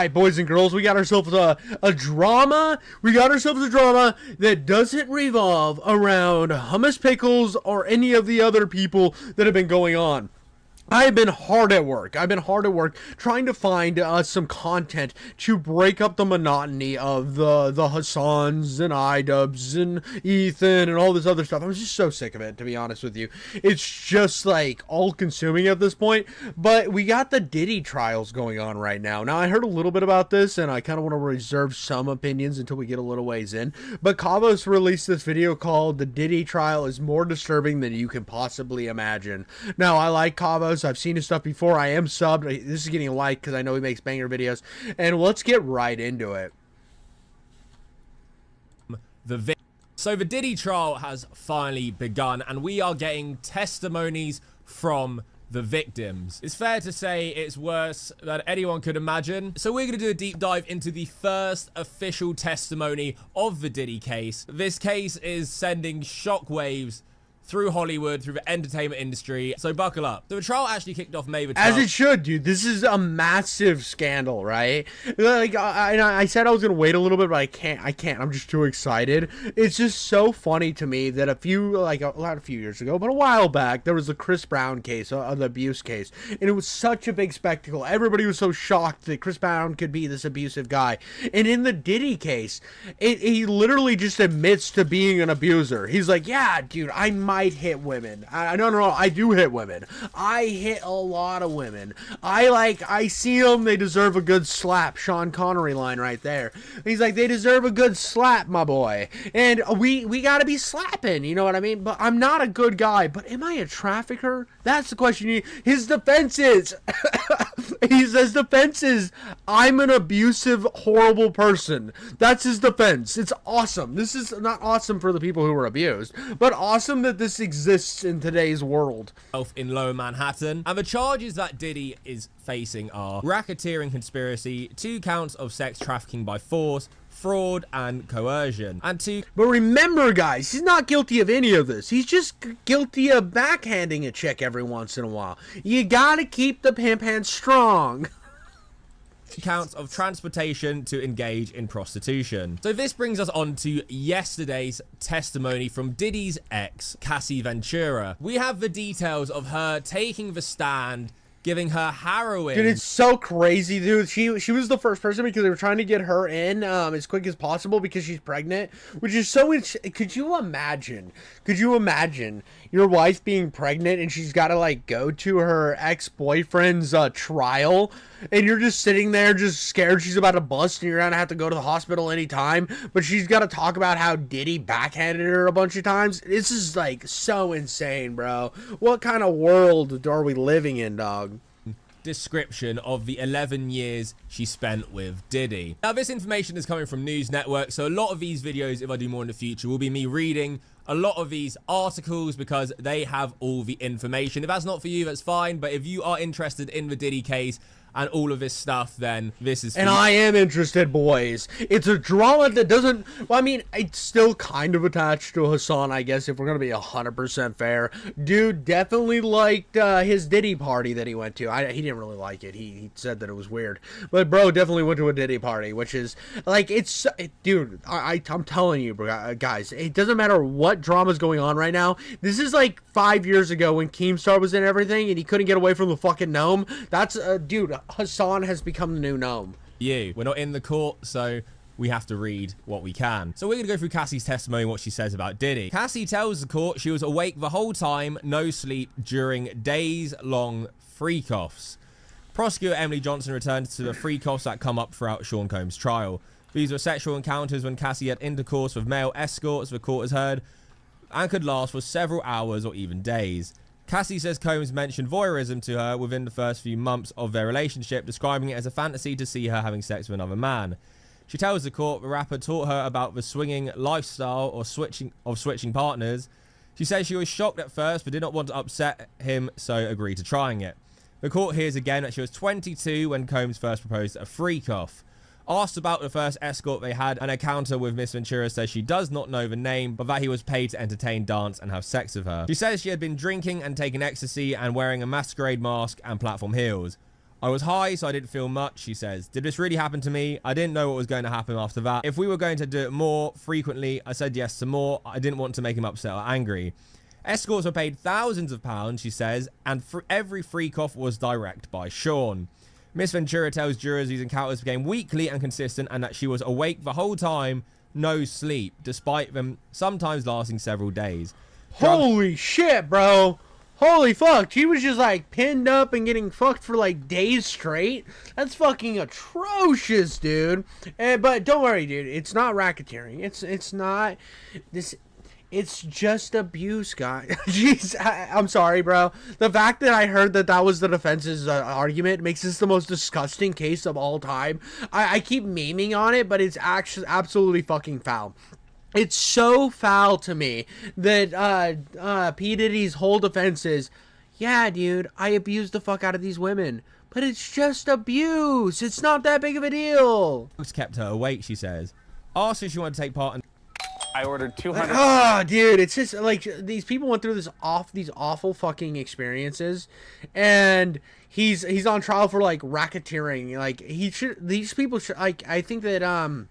right, boys and girls, we got ourselves a drama. We got ourselves a drama that doesn't revolve around hummus pickles or any of the other people that have been going on. I have been hard at work. Trying to find some content to break up the monotony of the Hassans and iDubbbz and Ethan and all this other stuff. I'm just so sick of it, to be honest with you. It's just like all consuming at this point. But we got the Diddy trials going on right now. Now, I heard a little bit about this, and I kind of want to reserve some opinions until we get a little ways in. But Kavos released this video called "The Diddy Trial is More Disturbing Than You Can Possibly Imagine." Now, I like Kavos. I've seen his stuff before. I am subbed. This is getting a like because I know he makes banger videos. And let's get right into it. So the Diddy trial has finally begun, and we are getting testimonies from the victims. It's fair to say it's worse than anyone could imagine. So we're going to do a deep dive into the first official testimony of the Diddy case. This case is sending shockwaves through Hollywood, through the entertainment industry, so buckle up. So the trial actually kicked off May the 12th. As it should, dude. This is a massive scandal, right? Like, I said I was gonna wait a little bit, but I can't. I'm just too excited. It's just so funny to me that not a few years ago, but a while back, there was the Chris Brown case, the abuse case, and it was such a big spectacle. Everybody was so shocked that Chris Brown could be this abusive guy. And in the Diddy case, he literally just admits to being an abuser. He's like, yeah, dude, I might hit women. No, I do hit women. I hit a lot of women. I see them, they deserve a good slap. Sean Connery line right there. He's like, they deserve a good slap, my boy. And we gotta be slapping, you know what I mean? But I'm not a good guy. But am I a trafficker? That's the question. His defense is, he says defense is, I'm an abusive, horrible person. That's his defense. It's awesome. This is not awesome for the people who were abused, but awesome that this exists in today's world. In Lower Manhattan, and the charges that Diddy is facing are racketeering conspiracy, 2 counts of sex trafficking by force, fraud, and coercion. But remember, guys, he's not guilty of any of this. He's just guilty of backhanding a chick every once in a while. You gotta keep the pimp hand strong. Counts of transportation to engage in prostitution. So this brings us on to yesterday's testimony from Diddy's ex, Cassie Ventura. We have the details of her taking the stand, giving her harrowing. Dude, it's so crazy, dude. She was the first person because they were trying to get her in as quick as possible because she's pregnant, which is so. Could you imagine? Could you imagine your wife being pregnant and she's got to like go to her ex-boyfriend's trial, and you're just sitting there just scared she's about to bust and you're gonna have to go to the hospital anytime, but she's got to talk about how Diddy backhanded her a bunch of times. This is like so insane, bro. What kind of world are we living in, dog? Description of the 11 years she spent with Diddy. Now, this information is coming from News Network, so a lot of these videos, if I do more in the future, will be me reading a lot of these articles because they have all the information. If that's not for you, that's fine, but if you are interested in the Diddy case and all of this stuff, then this is for and you. I am interested, boys. It's a drama that doesn't, well, I mean, it's still kind of attached to Hassan, I guess, if we're gonna be 100% fair. Dude definitely liked his Diddy party that he went to. He didn't really like it. He said that it was weird, but bro definitely went to a Diddy party, which is like, dude, I'm telling you, bro, guys, it doesn't matter what drama's going on right now. This is like 5 years ago when Keemstar was in everything and he couldn't get away from the fucking gnome. That's dude, Hassan has become the new gnome. We're not in the court, so we have to read what we can. So we're going to go through Cassie's testimony, what she says about Diddy. Cassie tells the court she was awake the whole time, no sleep, during days-long freak-offs. Prosecutor Emily Johnson returned to the freak-offs that come up throughout Sean Combs' trial. These were sexual encounters when Cassie had intercourse with male escorts, the court has heard, and could last for several hours or even days. Cassie says Combs mentioned voyeurism to her within the first few months of their relationship, describing it as a fantasy to see her having sex with another man. She tells the court the rapper taught her about the swinging lifestyle or switching partners. She says she was shocked at first but did not want to upset him, so agreed to trying it. The court hears again that she was 22 when Combs first proposed a freak-off. Asked about the first escort they had, an encounter with Miss Ventura says she does not know the name, but that he was paid to entertain, dance, and have sex with her. She says she had been drinking and taking ecstasy and wearing a masquerade mask and platform heels. I was high, so I didn't feel much, she says. Did this really happen to me? I didn't know what was going to happen after that. If we were going to do it more frequently, I said yes to more. I didn't want to make him upset or angry. Escorts were paid thousands of pounds, she says, and every freak-off was direct by Sean. Miss Ventura tells jurors these encounters became weekly and consistent and that she was awake the whole time, no sleep, despite them sometimes lasting several days. Holy shit, bro. Holy fuck. She was just like pinned up and getting fucked for like days straight. That's fucking atrocious, dude. But don't worry, dude. It's not racketeering. It's not this. It's just abuse, guy. Jeez, I'm sorry, bro. The fact that I heard that was the defense's argument makes this the most disgusting case of all time. I keep memeing on it, but it's actually absolutely fucking foul. It's so foul to me that P. Diddy's whole defense is, yeah, dude, I abused the fuck out of these women. But it's just abuse. It's not that big of a deal. Kept her awake, she says. Asked if she wanted to take part in... I ordered 200. Oh, dude, it's just like these people went through these awful fucking experiences, and he's on trial for like racketeering. Like these people should like. I think that all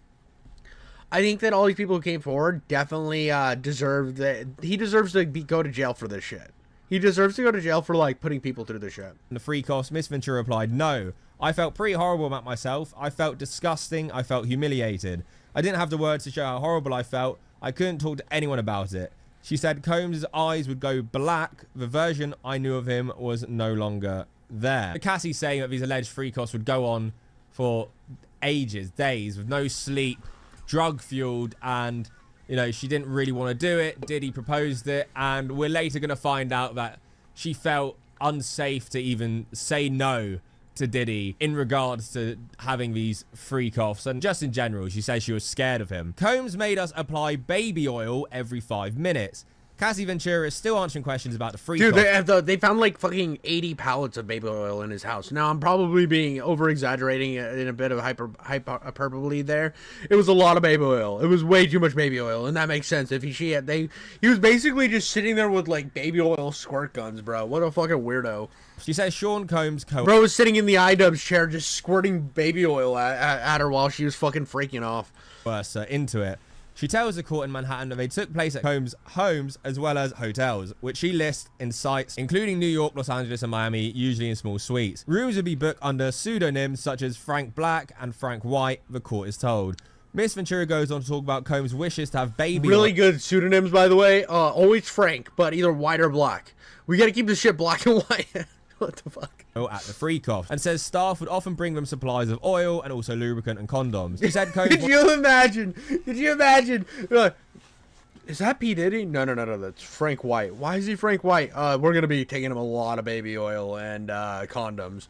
these people who came forward definitely deserve that. He deserves to go to jail for this shit. He deserves to go to jail for like putting people through this shit. The freak-offs, Miss Ventura replied, "No, I felt pretty horrible about myself. I felt disgusting. I felt humiliated. I didn't have the words to show how horrible I felt. I couldn't talk to anyone about it." She said Combs' eyes would go black. The version I knew of him was no longer there. Cassie's saying that these alleged freak-offs would go on for ages, days, with no sleep, drug-fueled, and, you know, she didn't really want to do it. Diddy proposed it, and we're later going to find out that she felt unsafe to even say no to Diddy in regards to having these freak-offs, and just in general, she says she was scared of him. Combs made us apply baby oil every 5 minutes. Cassie Ventura is still answering questions about the freak-off. Dude, they found like fucking 80 pallets of baby oil in his house. Now, I'm probably being over-exaggerating in a bit of hyperbole there. It was a lot of baby oil. It was way too much baby oil, and that makes sense. If he was basically just sitting there with like baby oil squirt guns, bro. What a fucking weirdo. She says Sean Combs... Bro was sitting in the iDubbbz chair just squirting baby oil at her while she was fucking freaking off. Into it. She tells the court in Manhattan that they took place at Combs' homes as well as hotels, which she lists in sites including New York, Los Angeles, and Miami, usually in small suites. Rooms would be booked under pseudonyms such as Frank Black and Frank White, the court is told. Miss Ventura goes on to talk about Combs' wishes to have baby... Really good pseudonyms, by the way. Always Frank, but either white or black. We gotta keep this shit black and white. What the fuck? At the freak-off, and says staff would often bring them supplies of oil and also lubricant and condoms. He said Combs... Could you imagine? Is that P. Diddy? No, that's Frank White. Why is he Frank White? We're gonna be taking him a lot of baby oil and condoms.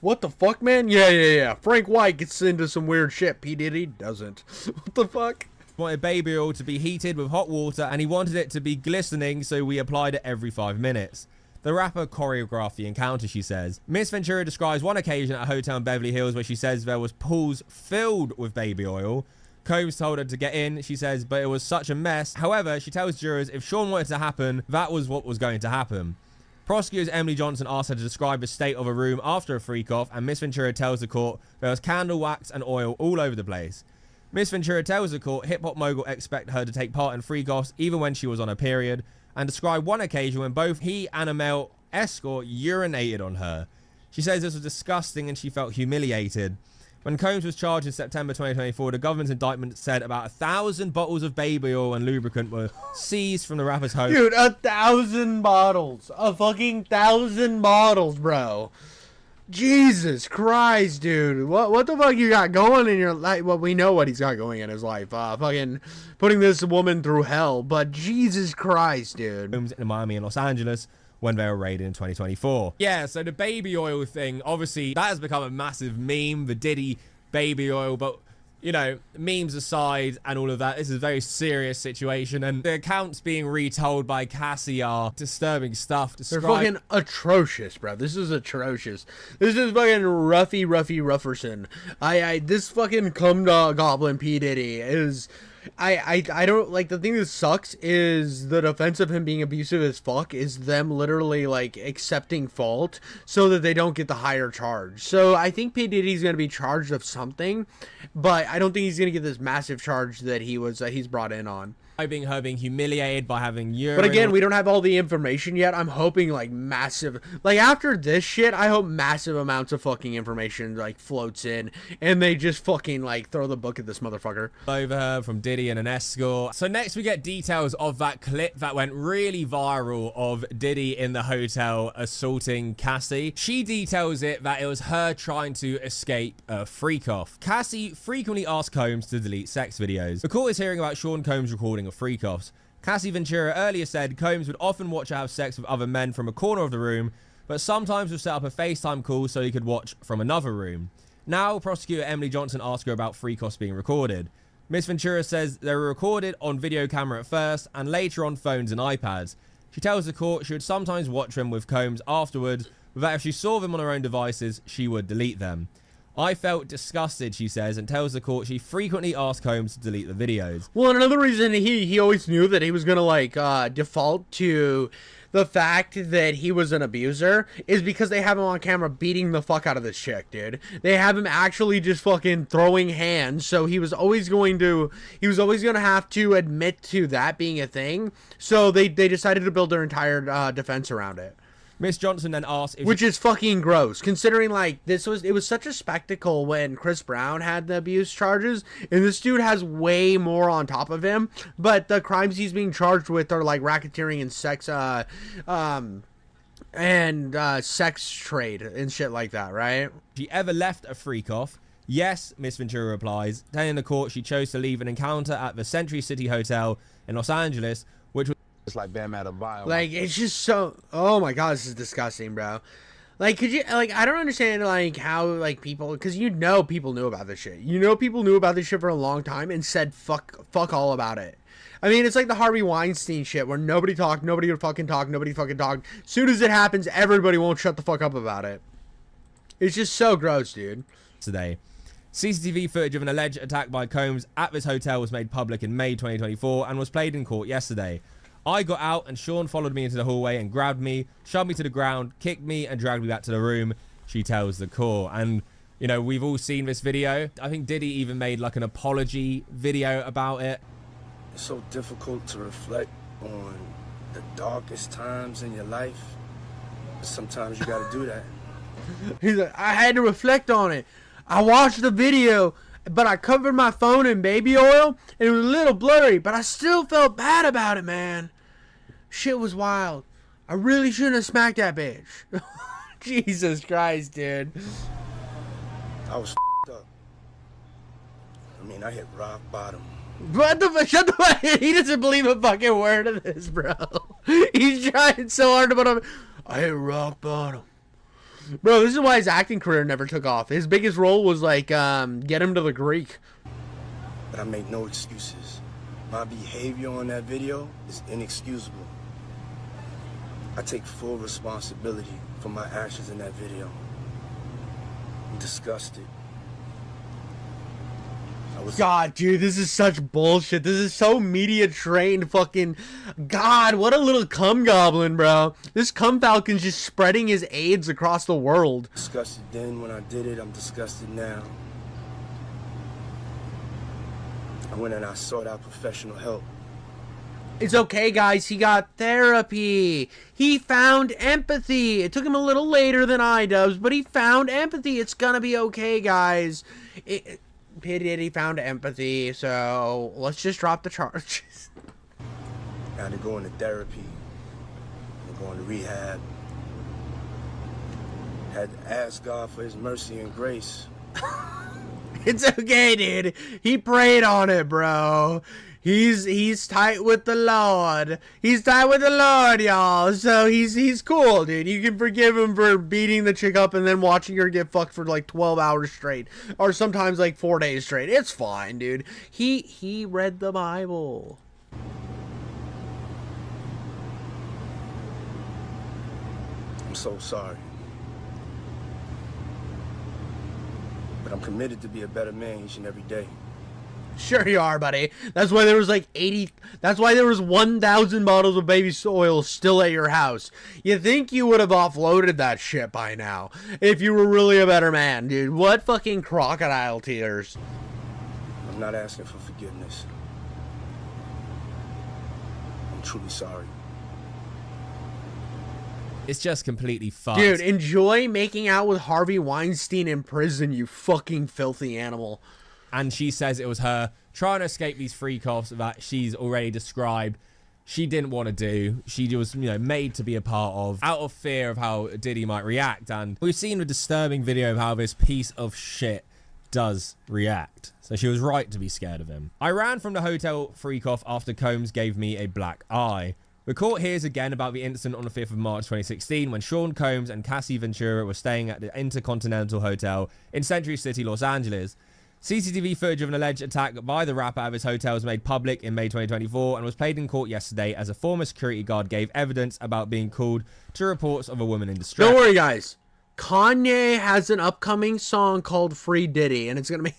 What the fuck, man? Yeah. Frank White gets into some weird shit. P. Diddy doesn't. What the fuck? Wanted baby oil to be heated with hot water, and he wanted it to be glistening, so we applied it every 5 minutes. The rapper choreographed the encounter, she says. Miss Ventura describes one occasion at a hotel in Beverly Hills where she says there was pools filled with baby oil. Combs told her to get in, she says, but it was such a mess. However, she tells jurors if Sean wanted to happen, that was what was going to happen. Prosecutors Emily Johnson asked her to describe the state of a room after a freak-off, and Miss Ventura tells the court there was candle wax and oil all over the place. Miss Ventura tells the court hip-hop mogul expected her to take part in freak-offs even when she was on her period, and described one occasion when both he and a male escort urinated on her. She says this was disgusting and she felt humiliated. When Combs was charged in September 2024, the government's indictment said about 1,000 bottles of baby oil and lubricant were seized from the rapper's home. Dude, 1,000 bottles. A fucking 1,000 bottles, bro. Jesus Christ, dude. What the fuck you got going in your life? Well, we know what he's got going in his life. Fucking putting this woman through hell. But Jesus Christ, dude. In Miami and Los Angeles when they were raided in 2024. Yeah, so the baby oil thing, obviously, that has become a massive meme, the Diddy baby oil, but... You know, memes aside and all of that, this is a very serious situation, and the accounts being retold by Cassie are disturbing stuff. They're fucking atrocious, bro. This is atrocious. This is fucking Ruffy Rufferson. This fucking cum dog goblin P. Diddy is... I don't like the thing that sucks is the defense of him being abusive as fuck is them literally like accepting fault so that they don't get the higher charge. So I think P Diddy's gonna be charged of something, but I don't think he's gonna get this massive charge that he's brought in on. Her being humiliated by having urine. But again, we don't have all the information yet. I'm hoping like massive, like after this shit, I hope massive amounts of fucking information like floats in and they just fucking like throw the book at this motherfucker. Over her from Diddy and an escort. So next we get details of that clip that went really viral of Diddy in the hotel assaulting Cassie. She details it that it was her trying to escape a freak off. Cassie frequently asked Combs to delete sex videos. The court is hearing about Sean Combs recording of freak-offs. Cassie Ventura earlier said Combs would often watch her have sex with other men from a corner of the room, but sometimes would set up a FaceTime call so he could watch from another room. Now, prosecutor Emily Johnson asked her about freak-offs being recorded. Miss Ventura says they were recorded on video camera at first and later on phones and iPads. She tells the court she would sometimes watch them with Combs afterwards, but that if she saw them on her own devices, she would delete them. I felt disgusted, she says, and tells the court she frequently asked Combs to delete the videos. Well, and another reason he always knew that he was gonna like default to the fact that he was an abuser is because they have him on camera beating the fuck out of this chick, dude. They have him actually just fucking throwing hands, so he was always gonna have to admit to that being a thing. So they decided to build their entire defense around it. Miss Johnson then asked if... Which is fucking gross, considering, like, it was such a spectacle when Chris Brown had the abuse charges, and this dude has way more on top of him, but the crimes he's being charged with are, like, racketeering and sex trade and shit like that, right? She ever left a freak off? Yes, Miss Ventura replies, telling the court she chose to leave an encounter at the Century City Hotel in Los Angeles, which was... It's like Bam Adebayo. Like, it's just so... Oh, my God, this is disgusting, bro. Like, could you... Like, I don't understand, like, how, like, people... Because you know people knew about this shit. You know people knew about this shit for a long time and said fuck all about it. I mean, it's like the Harvey Weinstein shit where nobody talked, nobody would fucking talk, nobody fucking talked. As soon as it happens, everybody won't shut the fuck up about it. It's just so gross, dude. Today. CCTV footage of an alleged attack by Combs at this hotel was made public in May 2024 and was played in court yesterday. I got out and Sean followed me into the hallway and grabbed me, shoved me to the ground, kicked me and dragged me back to the room, she tells the court. And, you know, we've all seen this video. I think Diddy even made like an apology video about it. It's so difficult to reflect on the darkest times in your life. But sometimes you gotta do that. He's like, I had to reflect on it. I watched the video, but I covered my phone in baby oil, and it was a little blurry, but I still felt bad about it, man. Shit was wild. I really shouldn't have smacked that bitch. Jesus Christ, dude. I was up. I mean, I hit rock bottom. What the fuck? Shut the fuck. He doesn't believe a fucking word of this, bro. He's trying so hard to put on. I hit rock bottom. Bro, this is why his acting career never took off. His biggest role was like, get him to the Greek. But I make no excuses. My behavior on that video is inexcusable. I take full responsibility for my actions in that video. I'm disgusted. God, dude, this is such bullshit. This is so media trained fucking... God, what a little cum goblin, bro. This cum falcon's just spreading his AIDS across the world. Disgusted then when I did it, I'm disgusted now. I went and I sought out professional help. It's okay, guys. He got therapy. He found empathy. It took him a little later than I does, but he found empathy. It's gonna be okay, guys. Pdiddy found empathy, so let's just drop the charges. Now they're going to therapy. They're going to rehab. Had to ask God for his mercy and grace. It's okay, dude. He prayed on it, bro. He's tight with the Lord. He's tight with the Lord, y'all. So he's cool, dude. You can forgive him for beating the chick up and then watching her get fucked for like 12 hours straight, or sometimes like 4 days straight. It's fine, dude. He read the Bible. I'm so sorry. But I'm committed to be a better man each and every day. Sure you are, buddy. That's why there was like 80. That's why there was 1,000 bottles of baby oil still at your house. You think you would have offloaded that shit by now if you were really a better man, dude. What fucking crocodile tears? I'm not asking for forgiveness. I'm truly sorry. It's just completely fucked. Dude, enjoy making out with Harvey Weinstein in prison, you fucking filthy animal. And she says it was her trying to escape these freak-offs that she's already described she didn't want to do. She was, made to be a part of out of fear of how Diddy might react. And we've seen a disturbing video of how this piece of shit does react. So she was right to be scared of him. I ran from the hotel freak-off after Combs gave me a black eye. The court hears again about the incident on the 5th of March 2016 when Sean Combs and Cassie Ventura were staying at the Intercontinental Hotel in Century City, Los Angeles. CCTV footage of an alleged attack by the rapper at his hotel was made public in May 2024 and was played in court yesterday as a former security guard gave evidence about being called to reports of a woman in distress. Don't worry, guys. Kanye has an upcoming song called Free Diddy, and it's gonna be...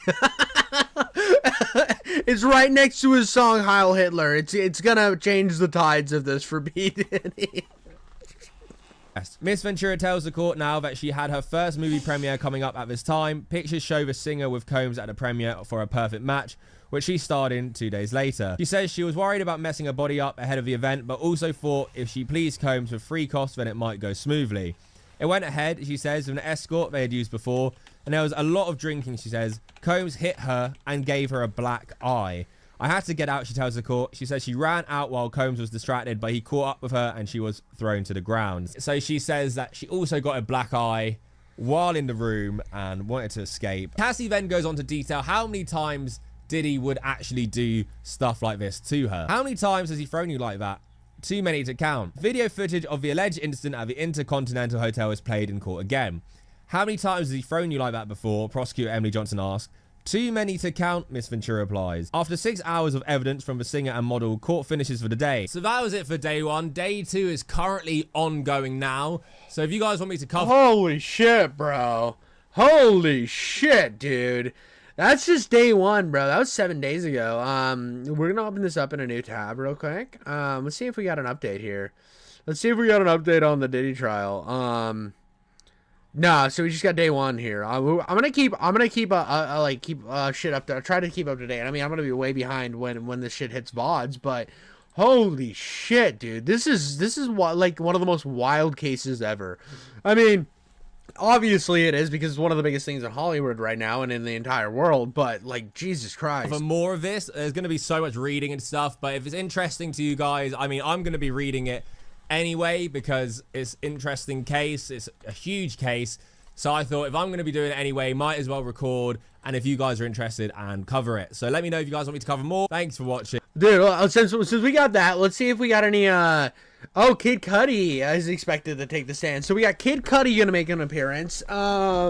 It's right next to his song Heil Hitler. It's gonna change the tides of this for Pdiddy. Miss Ventura tells the court now that she had her first movie premiere coming up at this time. Pictures show the singer with Combs at the premiere for A Perfect Match, which she starred in 2 days later. She says she was worried about messing her body up ahead of the event, but also thought if she pleased Combs with free costs, then it might go smoothly. It went ahead, she says, with an escort they had used before, and there was a lot of drinking, she says. Combs hit her and gave her a black eye. I had to get out, she tells the court. She says she ran out while Combs was distracted, but he caught up with her and she was thrown to the ground. So she says that she also got a black eye while in the room and wanted to escape. Cassie then goes on to detail how many times Diddy would actually do stuff like this to her. How many times has he thrown you like that? Too many to count. Video footage of the alleged incident at the Intercontinental Hotel is played in court again. How many times has he thrown you like that before? Prosecutor Emily Johnson asked. Too many to count, Miss Ventura replies. After 6 hours of evidence from the singer and model, court finishes for the day. So that was it for day one. Day two is currently ongoing now. So if you guys want me to cover... Holy shit, bro. Holy shit, dude. That's just day one, bro. That was 7 days ago. We're gonna open this up in a new tab real quick. Let's see if we got an update here. Let's see if we got an update on the Diddy trial. No, so we just got day one here. I'm gonna keep shit up there. Try to keep up to date. I mean, I'm gonna be way behind when this shit hits VODs, but holy shit, dude, this is what like one of the most wild cases ever. I mean, obviously it is because it's one of the biggest things in Hollywood right now and in the entire world. But like, Jesus Christ. For more of this, there's gonna be so much reading and stuff. But if it's interesting to you guys, I mean, I'm gonna be reading it anyway because it's interesting case. It's a huge case, so I thought if I'm going to be doing it anyway, might as well record, and if you guys are interested, and cover it. So let me know if you guys want me to cover more. Thanks for watching, dude. Since we got that, let's see if we got any Kid Cudi is expected to take the stand. So we got Kid Cudi gonna make an appearance. How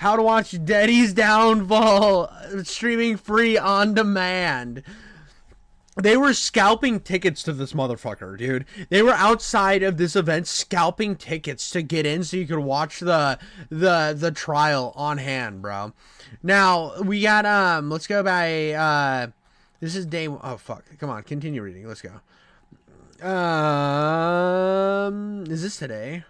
to watch Diddy's downfall streaming free on demand. They were scalping tickets to this motherfucker, dude. They were outside of this event scalping tickets to get in so you could watch the trial on hand, bro. Now, we got, let's go by, this is day, oh, fuck. Come on, continue reading. Let's go. Is this today?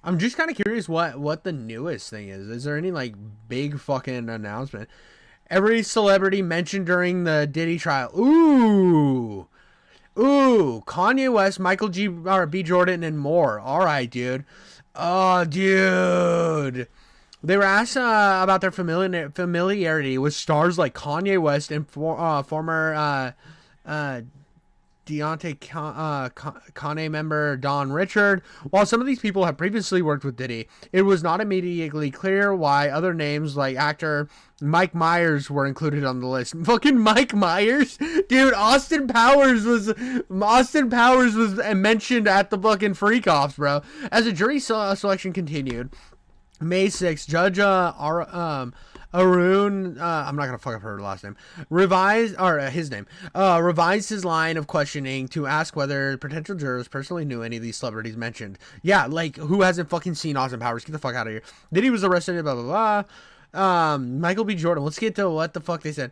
I'm just kind of curious what the newest thing is. Is there any, like, big fucking announcement? Every celebrity mentioned during the Diddy trial. Ooh. Kanye West, Michael B. Jordan, and more. All right, dude. Oh, dude. They were asked about their familiarity with stars like Kanye West and former Deontay Kanye member Don Richard. While some of these people have previously worked with Diddy, it was not immediately clear why other names like actor Mike Myers were included on the list. Fucking Mike Myers? Dude, Austin Powers was mentioned at the fucking freak-offs, bro. As the jury selection continued, May 6th, Judge Arun, I'm not gonna fuck up her last name, revised his line of questioning to ask whether potential jurors personally knew any of these celebrities mentioned. Yeah, like, who hasn't fucking seen Austin Powers? Get the fuck out of here. Diddy was arrested, blah, blah, blah. Michael B. Jordan. Let's get to what the fuck they said.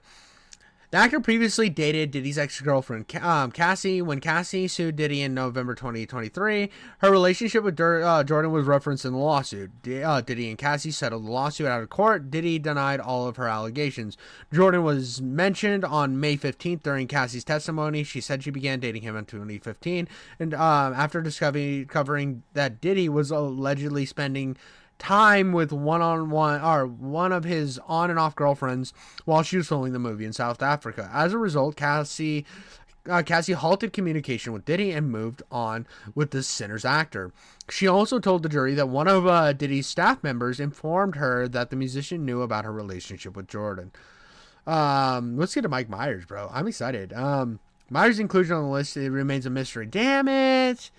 The actor previously dated Diddy's ex-girlfriend, Cassie. When Cassie sued Diddy in November 2023, her relationship with Jordan was referenced in the lawsuit. Diddy and Cassie settled the lawsuit out of court. Diddy denied all of her allegations. Jordan was mentioned on May 15th during Cassie's testimony. She said she began dating him in 2015, and after covering that Diddy was allegedly spending time with one of his on and off girlfriends while she was filming the movie in South Africa. As a result, Cassie halted communication with Diddy and moved on with the sinner's actor. She also told the jury that one of Diddy's staff members informed her that the musician knew about her relationship with Jordan. Let's get to Mike Myers, bro. I'm excited. Myers' inclusion on the list, it remains a mystery. Damn it.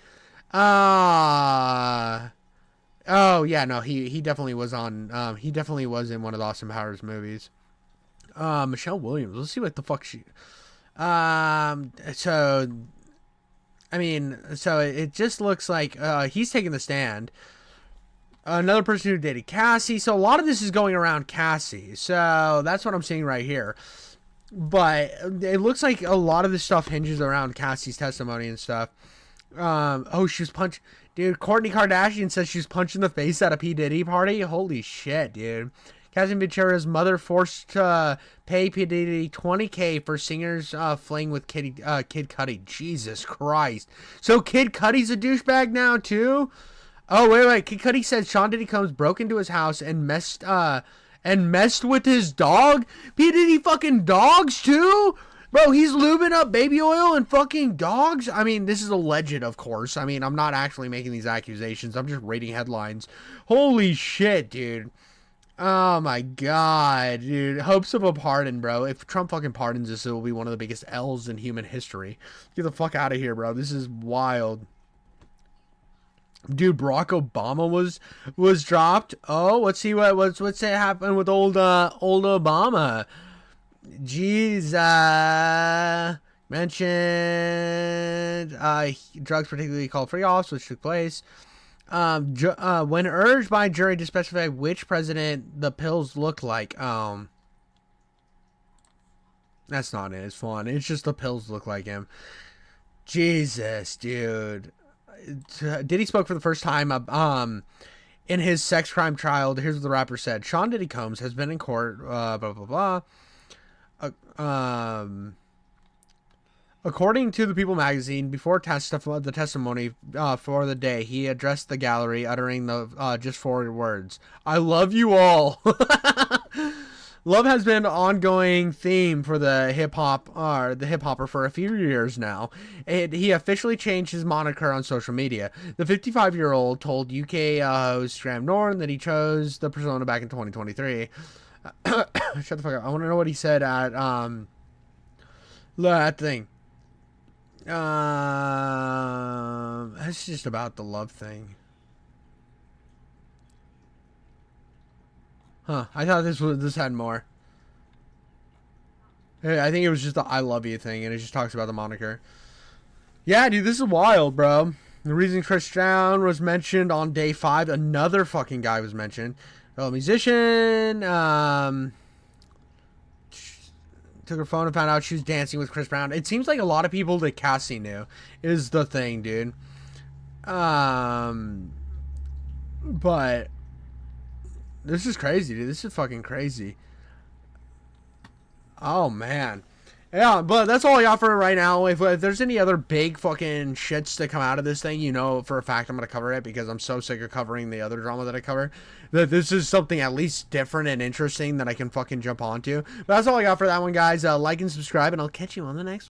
Oh yeah, no, he definitely was on. He definitely was in one of the Austin Powers movies. Michelle Williams. Let's see what the fuck she. So, I mean, so it just looks like he's taking the stand. Another person who dated Cassie. So a lot of this is going around Cassie. So that's what I'm seeing right here. But it looks like a lot of this stuff hinges around Cassie's testimony and stuff. Oh, she was punched. Dude, Kourtney Kardashian says she's punched in the face at a Pdiddy party. Holy shit, dude. Cassie Ventura's mother forced to pay Pdiddy $20K for singer's fling with Kid Cudi. Jesus Christ. So Kid Cudi's a douchebag now, too? Oh, wait. Kid Cudi said Sean Diddy Combs broke into his house and messed with his dog? Pdiddy fucking dogs, too? Bro, he's lubing up baby oil and fucking dogs? I mean, this is alleged, of course. I mean, I'm not actually making these accusations. I'm just reading headlines. Holy shit, dude. Oh my god, dude. Hopes of a pardon, bro. If Trump fucking pardons this, it will be one of the biggest L's in human history. Get the fuck out of here, bro. This is wild. Dude, Barack Obama was dropped. Oh, let's see what's happened with old Obama. Jesus mentioned drugs, particularly called free offs, which took place. When urged by jury to specify which president the pills look like, that's not it. It's fun. It's just the pills look like him. Jesus, dude. Diddy spoke for the first time in his sex crime trial. Here's what the rapper said. Sean Diddy Combs has been in court, blah, blah, blah. According to the People magazine, before the testimony for the day, he addressed the gallery, uttering the just 4 words: "I love you all." Love has been an ongoing theme for the hip-hopper for a few years now. He officially changed his moniker on social media. The 55-year-old told UK host Graham Norton that he chose the persona back in 2023. Shut the fuck up. I want to know what he said at that thing. It's just about the love thing. Huh. I thought this had more. I think it was just the I love you thing, and it just talks about the moniker. Yeah, dude, this is wild, bro. The reason Chris Brown was mentioned on day 5, another fucking guy was mentioned. A musician, took her phone and found out she was dancing with Chris Brown. It seems like a lot of people that Cassie knew is the thing, dude. But this is crazy, dude. This is fucking crazy. Oh, man. Yeah, but that's all I got for right now. If there's any other big fucking shits that come out of this thing, you know for a fact I'm going to cover it, because I'm so sick of covering the other drama that I cover, that this is something at least different and interesting that I can fucking jump onto. But that's all I got for that one, guys. Like and subscribe, and I'll catch you on the next one.